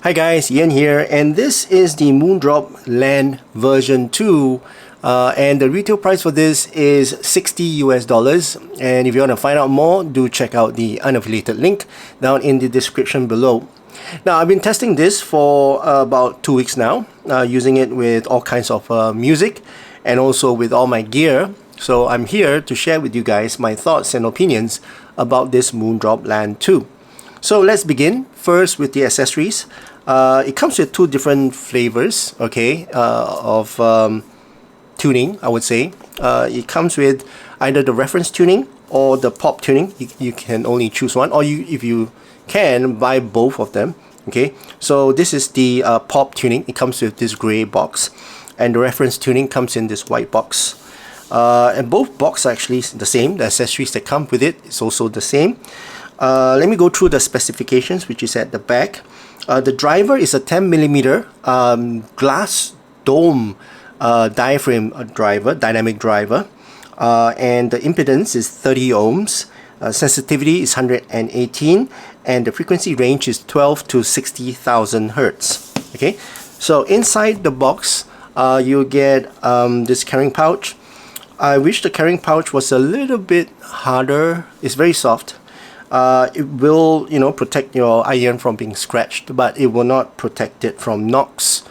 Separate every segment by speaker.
Speaker 1: Hi guys, Ian here, and this is the MOONDROP LAN version 2, and the retail price for this is $60 US. And if you want to find out more, do check out the unaffiliated link down in the description below. Now, I've been testing this for about 2 weeks now, using it with all kinds of music and also with all my gear. So I'm here to share with you guys my thoughts and opinions about this MOONDROP LAN 2. So let's begin first with the accessories. It comes with two different flavors, okay, of tuning, I would say. It comes with either the reference tuning or the pop tuning. You can only choose one, or if you can, buy both of them, okay. So this is the pop tuning. It comes with this gray box, and the reference tuning comes in this white box. And both boxes are actually the same. The accessories that come with it is also the same. Let me go through the specifications, which is at the back. The driver is a 10mm glass dome diaphragm driver, dynamic driver, and the impedance is 30 ohms. Sensitivity is 118, and the frequency range is 12 to 60,000 hertz. Okay, so inside the box, you get this carrying pouch. I wish the carrying pouch was a little bit harder. It's very soft. It will, protect your IEM from being scratched, but it will not protect it from knocks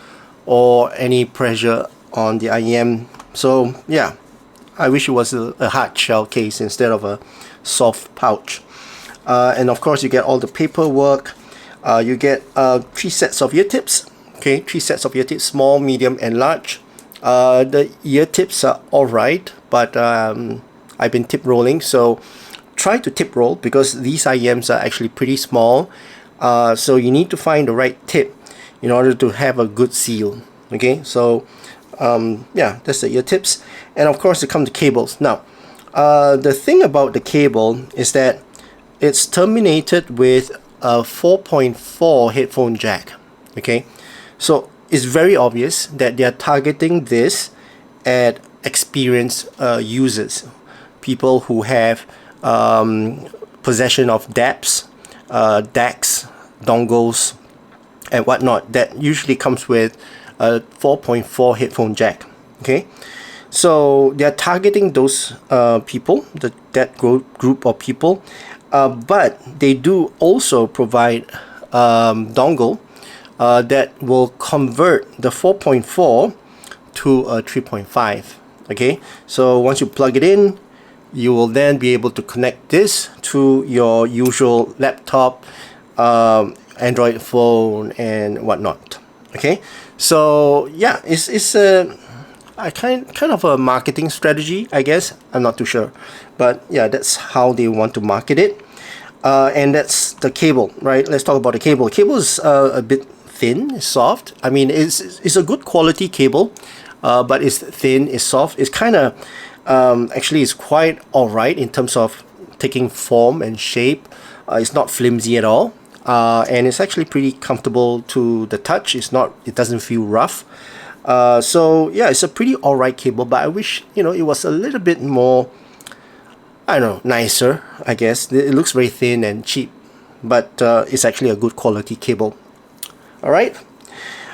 Speaker 1: or any pressure on the IEM. So yeah, I wish it was a hard shell case instead of a soft pouch. And of course, you get all the paperwork. You get 3 sets of ear tips. Okay, 3 sets of ear tips, small, medium, and large. The ear tips are alright, but I've been tip rolling, so try to tip roll because these IEMs are actually pretty small. So you need to find the right tip in order to have a good seal. Okay, so yeah, that's the ear tips. And of course, it comes to cables. Now, the thing about the cable is that it's terminated with a 4.4 headphone jack. Okay, so it's very obvious that they are targeting this at experienced users, people who have possession of DAPs, DACs, dongles, and whatnot. That usually comes with a 4.4 headphone jack. Okay, so they are targeting those people, that group of people, but they do also provide dongle that will convert the 4.4 to a 3.5. Okay, so once you plug it in, you will then be able to connect this to your usual laptop, Android phone, and whatnot. Okay, so yeah, it's a kind of a marketing strategy, I guess. I'm not too sure, but yeah, that's how they want to market it. And that's the cable, right? Let's talk about the cable. Cable is a bit thin, soft. I mean, it's a good quality cable, but it's thin, it's soft. It's kind of actually it's quite alright in terms of taking form and shape. It's not flimsy at all, and it's actually pretty comfortable to the touch. It doesn't feel rough. So yeah, it's a pretty alright cable, but I wish it was a little bit more, I don't know, nicer, I guess. It looks very thin and cheap, but it's actually a good quality cable. Alright,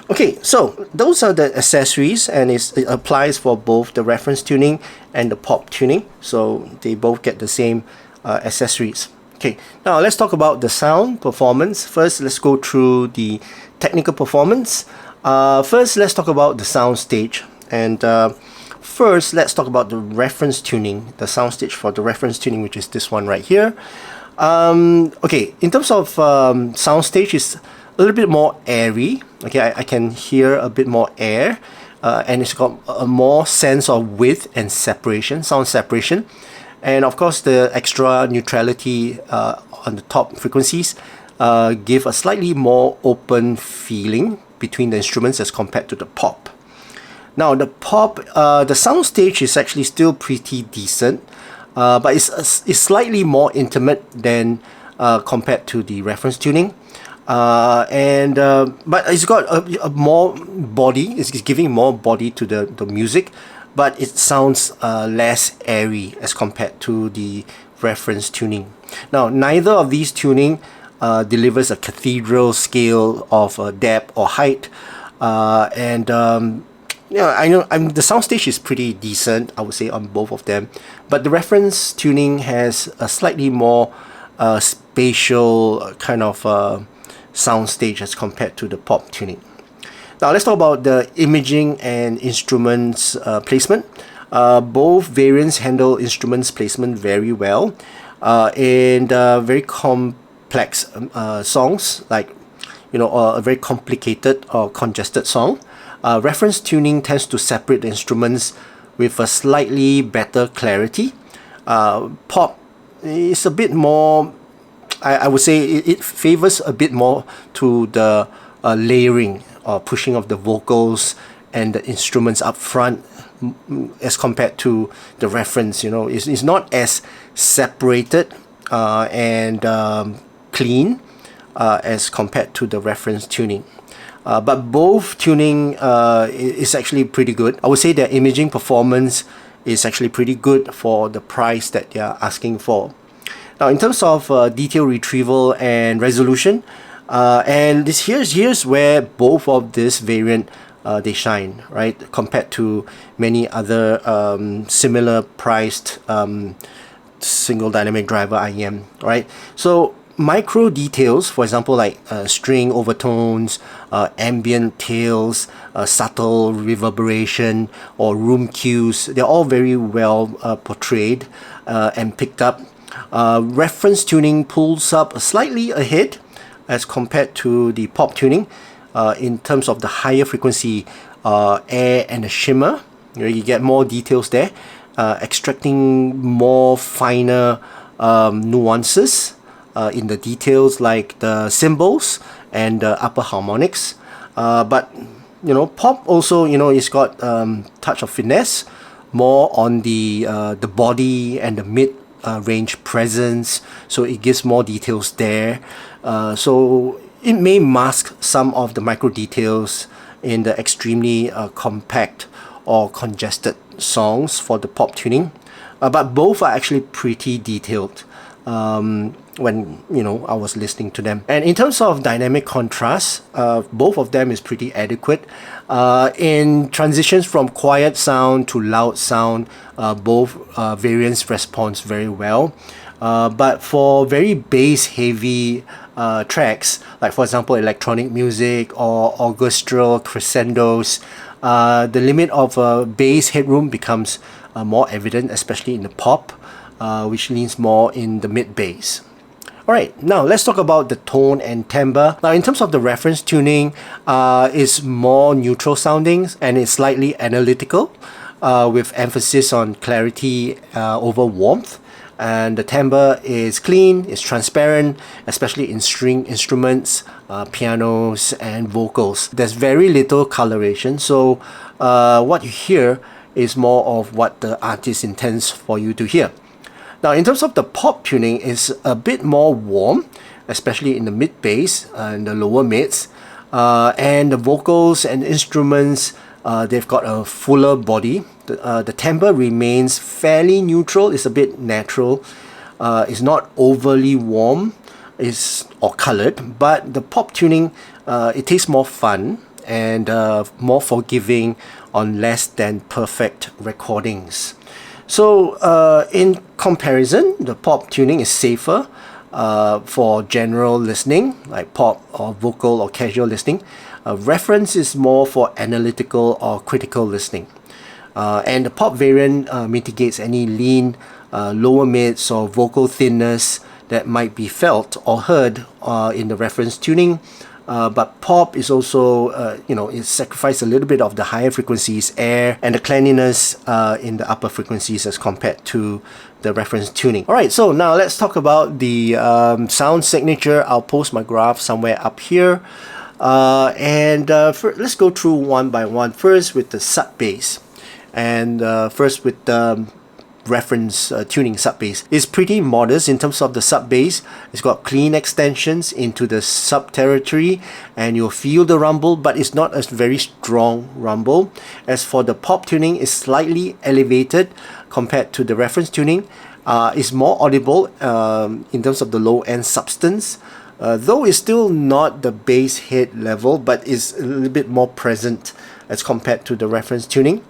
Speaker 1: okay, so those are the accessories, and it applies for both the reference tuning and the pop tuning, so they both get the same accessories. Okay, now let's talk about the sound performance. First, let's go through the technical performance. First, let's talk about the sound stage, and first let's talk about the reference tuning, the sound stage for the reference tuning, which is this one right here. Okay, in terms of sound stage, is a little bit more airy. Okay, I can hear a bit more air, and it's got a more sense of width and separation, sound separation, and of course the extra neutrality on the top frequencies give a slightly more open feeling between the instruments as compared to the pop. Now the pop, the sound stage is actually still pretty decent, but it's slightly more intimate than compared to the reference tuning. But it's got a more body. It's giving more body to the music, but it sounds less airy as compared to the reference tuning. Now, neither of these tuning delivers a cathedral scale of depth or height, yeah, I know the soundstage is pretty decent, I would say, on both of them, but the reference tuning has a slightly more spatial kind of soundstage as compared to the pop tuning. Now let's talk about the imaging and instruments placement. Both variants handle instruments placement very well, and very complex songs, like a very complicated or congested song. Reference tuning tends to separate the instruments with a slightly better clarity. Pop is a bit more, I would say it favors a bit more to the layering or pushing of the vocals and the instruments up front as compared to the reference. It's not as separated and clean as compared to the reference tuning. But both tuning is actually pretty good. I would say their imaging performance is actually pretty good for the price that you're asking for. Now, in terms of detail retrieval and resolution, and here's where both of this variant they shine, right? Compared to many other similar priced single dynamic driver IEM, right? So micro details, for example, like string overtones, ambient tails, subtle reverberation, or room cues, they're all very well portrayed and picked up. Reference tuning pulls up slightly ahead as compared to the pop tuning in terms of the higher frequency air and the shimmer. You get more details there, extracting more finer nuances in the details, like the cymbals and the upper harmonics. But pop also, it's got touch of finesse, more on the body and the mid range presence, so it gives more details there. So it may mask some of the micro details in the extremely compact or congested songs for the pop tuning, but both are actually pretty detailed when I was listening to them. And in terms of dynamic contrast, both of them is pretty adequate. In transitions from quiet sound to loud sound, both variants responds very well. But for very bass heavy tracks, like for example electronic music or orchestral crescendos, the limit of bass headroom becomes more evident, especially in the pop, which leans more in the mid bass. Alright, now let's talk about the tone and timbre. Now, in terms of the reference tuning, it's more neutral sounding and it's slightly analytical, with emphasis on clarity over warmth. And the timbre is clean, it's transparent, especially in string instruments, pianos and vocals. There's very little coloration, so what you hear is more of what the artist intends for you to hear. Now, in terms of the pop tuning, is a bit more warm, especially in the mid bass and the lower mids, and the vocals and instruments, they've got a fuller body. The timbre remains fairly neutral. It's a bit natural. It's not overly warm or colored, but the pop tuning, it tastes more fun and more forgiving on less than perfect recordings. So in comparison, the pop tuning is safer for general listening, like pop or vocal or casual listening. Reference is more for analytical or critical listening. And the pop variant mitigates any lean, lower mids or vocal thinness that might be felt or heard in the reference tuning. But pop is also, it sacrifices a little bit of the higher frequencies, air, and the cleanliness in the upper frequencies as compared to the reference tuning. Alright, so now let's talk about the sound signature. I'll post my graph somewhere up here. Let's go through one by one. First with the sub bass. And first with the reference tuning sub bass is pretty modest in terms of the sub bass. It's got clean extensions into the sub territory and you'll feel the rumble, but it's not a very strong rumble. As for the pop tuning, it's slightly elevated compared to the reference tuning. It's more audible in terms of the low end substance, though it's still not the bass hit level, but is a little bit more present as compared to the reference tuning.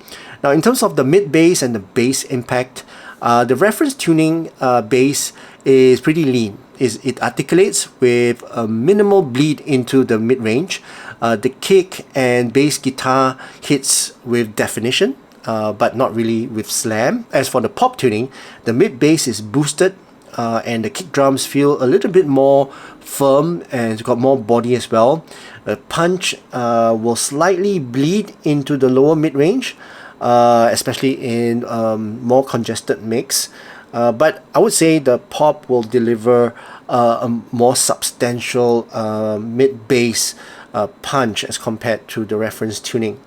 Speaker 1: Now in terms of the mid bass and the bass impact, the reference tuning bass is pretty lean. It articulates with a minimal bleed into the mid-range. The kick and bass guitar hits with definition, but not really with slam. As for the pop tuning, the mid-bass is boosted, and the kick drums feel a little bit more firm and it's got more body as well. The punch will slightly bleed into the lower mid-range, especially in more congested mix. But I would say the pop will deliver a more substantial mid-bass punch as compared to the reference tuning.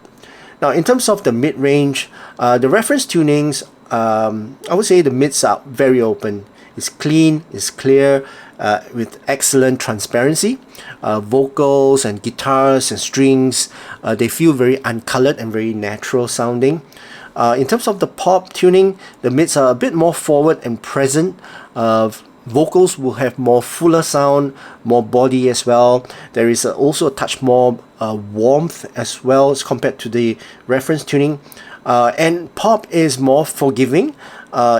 Speaker 1: Now in terms of the mid-range, the reference tunings, I would say the mids are very open. It's clean, it's clear, with excellent transparency. Vocals and guitars and strings, they feel very uncolored and very natural sounding. In terms of the pop tuning, the mids are a bit more forward and present. Vocals will have more fuller sound, more body as well. There is also a touch more warmth as well as compared to the reference tuning. And pop is more forgiving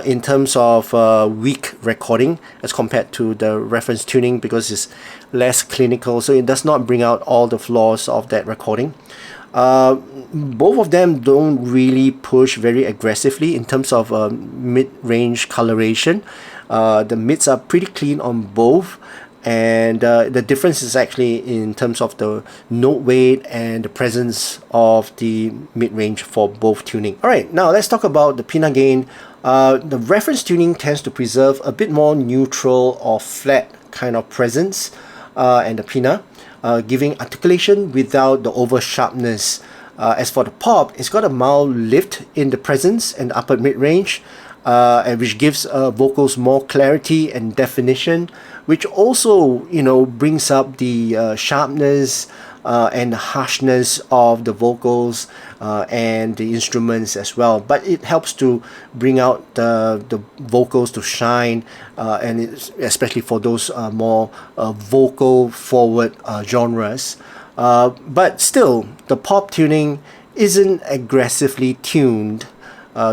Speaker 1: in terms of weak recording as compared to the reference tuning, because it's less clinical, so it does not bring out all the flaws of that recording. Both of them don't really push very aggressively in terms of mid-range coloration. The mids are pretty clean on both, and the difference is actually in terms of the note weight and the presence of the mid-range for both tuning. Alright, now let's talk about the pinna gain. The reference tuning tends to preserve a bit more neutral or flat kind of presence and the pinna, giving articulation without the over sharpness. As for the pop, it's got a mild lift in the presence and upper mid-range, and which gives vocals more clarity and definition, which also, you know, brings up the sharpness and harshness of the vocals and the instruments as well. But it helps to bring out the vocals to shine, and especially for those more vocal forward genres. But still, the pop tuning isn't aggressively tuned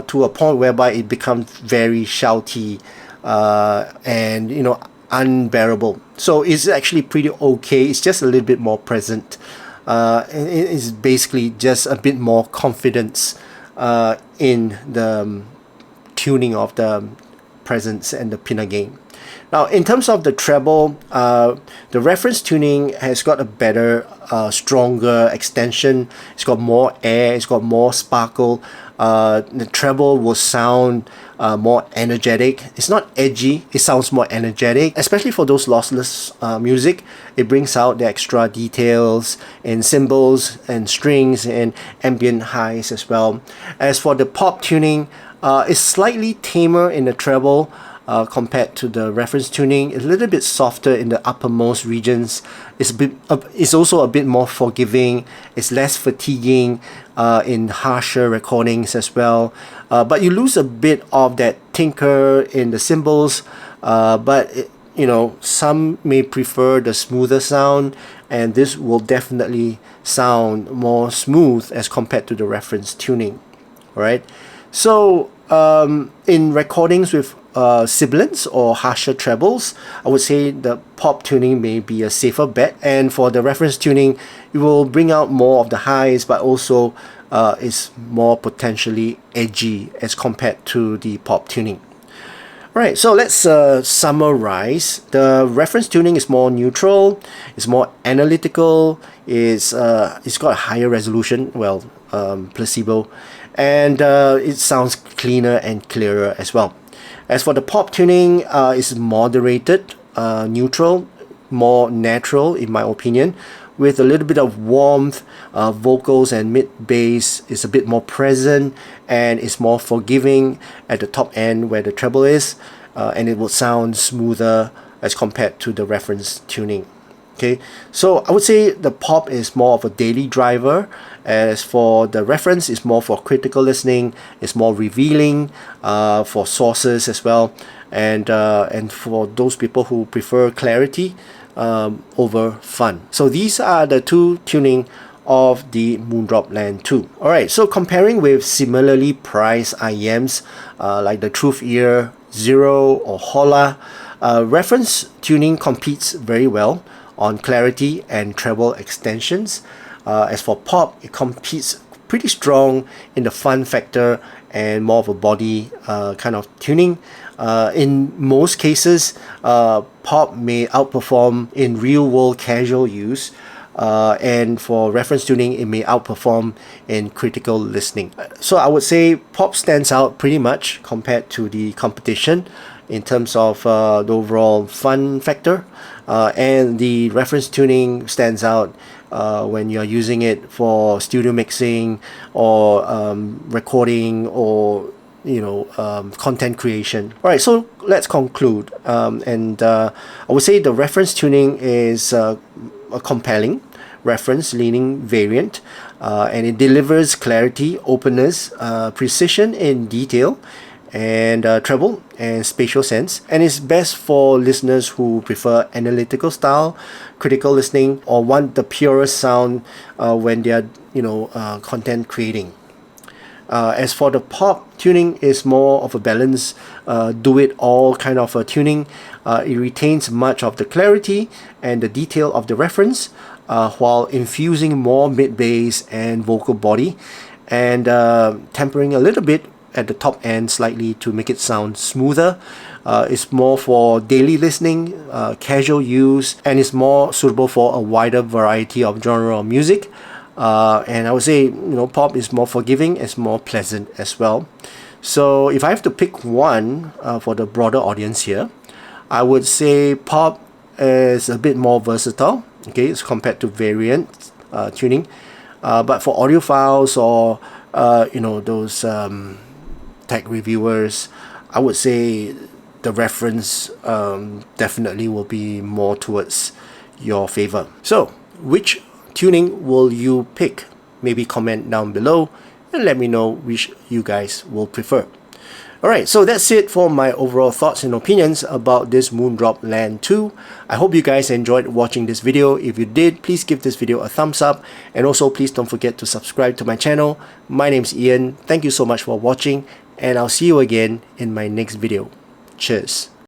Speaker 1: to a point whereby it becomes very shouty and, you know, unbearable. So it's actually pretty okay. It's just a little bit more present. It's basically just a bit more confidence in the tuning of the presence and the pinna gain. Now in terms of the treble, the reference tuning has got a better, stronger extension. It's got more air, it's got more sparkle. The treble will sound more energetic. It's not edgy, it sounds more energetic, especially for those lossless music. It brings out the extra details in cymbals and strings and ambient highs as well. As for the pop tuning, it's slightly tamer in the treble compared to the reference tuning. It's a little bit softer in the uppermost regions. It's also a bit more forgiving. It's less fatiguing in harsher recordings as well. But you lose a bit of that tinker in the cymbals. You know, some may prefer the smoother sound, and this will definitely sound more smooth as compared to the reference tuning. All right. So in recordings with sibilants or harsher trebles, I would say the pop tuning may be a safer bet, and for the reference tuning, it will bring out more of the highs, but also is more potentially edgy as compared to the pop tuning. Alright, so let's summarize. The reference tuning is more neutral, it's more analytical, it's got a higher resolution, well, placebo, and it sounds cleaner and clearer as well. As for the pop tuning, it's moderated, neutral, more natural in my opinion, with a little bit of warmth. Vocals and mid-bass is a bit more present, and it's more forgiving at the top end where the treble is, and it will sound smoother as compared to the reference tuning. Okay, so I would say the pop is more of a daily driver. As for the reference, it's more for critical listening. It's more revealing for sources as well, and for those people who prefer clarity, over fun. So these are the two tuning of the MOONDROP LAN 2. Alright, so comparing with similarly priced IEMs like the Truth Ear, Zero or Holla, reference tuning competes very well on clarity and treble extensions. As for pop, it competes pretty strong in the fun factor and more of a body kind of tuning. In most cases, pop may outperform in real-world casual use, and for reference tuning, it may outperform in critical listening. So I would say pop stands out pretty much compared to the competition in terms of the overall fun factor, and the reference tuning stands out when you're using it for studio mixing or recording or content creation. Alright, so let's conclude, and I would say the reference tuning is a compelling reference leaning variant, and it delivers clarity, openness, precision in detail, and treble and spatial sense, and it's best for listeners who prefer analytical style, critical listening, or want the purest sound when they are content creating. As for the pop tuning, is more of a balance, do-it-all kind of a tuning. It retains much of the clarity and the detail of the reference, while infusing more mid-bass and vocal body, and tempering a little bit at the top end slightly to make it sound smoother. It's more for daily listening, casual use, and it's more suitable for a wider variety of genre of music. And I would say pop is more forgiving, it's more pleasant as well. So if I have to pick one for the broader audience here, I would say pop is a bit more versatile, okay, as compared to variant tuning. But for audiophiles or those tech reviewers, I would say the reference definitely will be more towards your favor. So which tuning will you pick? Maybe comment down below and let me know which you guys will prefer. Alright, so that's it for my overall thoughts and opinions about this MOONDROP LAN 2. I hope you guys enjoyed watching this video. If you did, please give this video a thumbs up, and also please don't forget to subscribe to my channel. My name's Ian. Thank you so much for watching, and I'll see you again in my next video. Cheers.